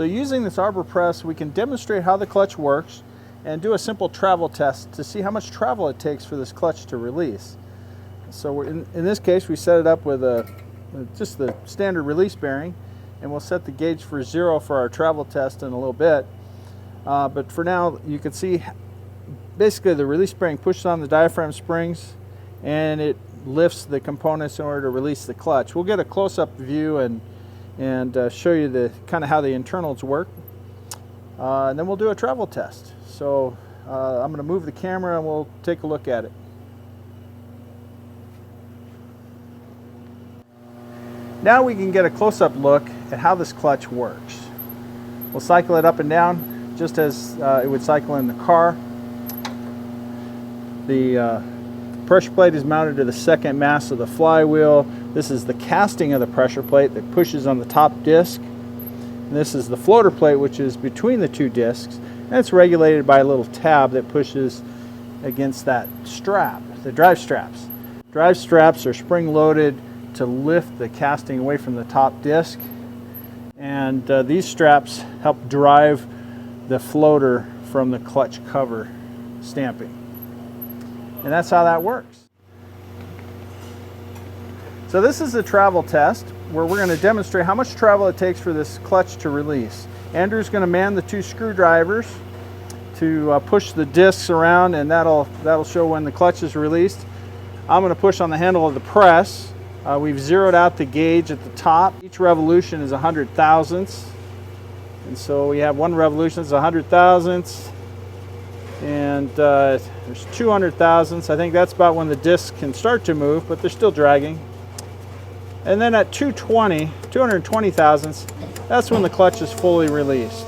So using this Arbor press, we can demonstrate how the clutch works and do a simple travel test to see how much travel it takes for this clutch to release. So in this case, we set it up with just the standard release bearing, and we'll set the gauge for 0 for our travel test in a little bit. But for now, you can see basically the release bearing pushes on the diaphragm springs and it lifts the components in order to release the clutch. We'll get a close-up view and show you the kind of how the internals work, and then we'll do a travel test. So I'm going to move the camera and we'll take a look at it. Now we can get a close-up look at how this clutch works. We'll cycle it up and down just as it would cycle in the car. The pressure plate is mounted to the second mass of the flywheel. This is the casting of the pressure plate that pushes on the top disc. And this is the floater plate, which is between the two discs, and it's regulated by a little tab that pushes against that strap, the drive straps. Drive straps are spring-loaded to lift the casting away from the top disc, and these straps help drive the floater from the clutch cover stamping. And that's how that works. So this is a travel test where we're going to demonstrate how much travel it takes for this clutch to release. Andrew's going to man the 2 screwdrivers to push the discs around, and that'll show when the clutch is released. I'm going to push on the handle of the press. We've zeroed out the gauge at the top. Each revolution is 100 thousandths. And so we have 1 revolution is 100 thousandths. And there's 200 thousandths. I think that's about when the discs can start to move, but they're still dragging. And then at 220 thousandths, that's when the clutch is fully released.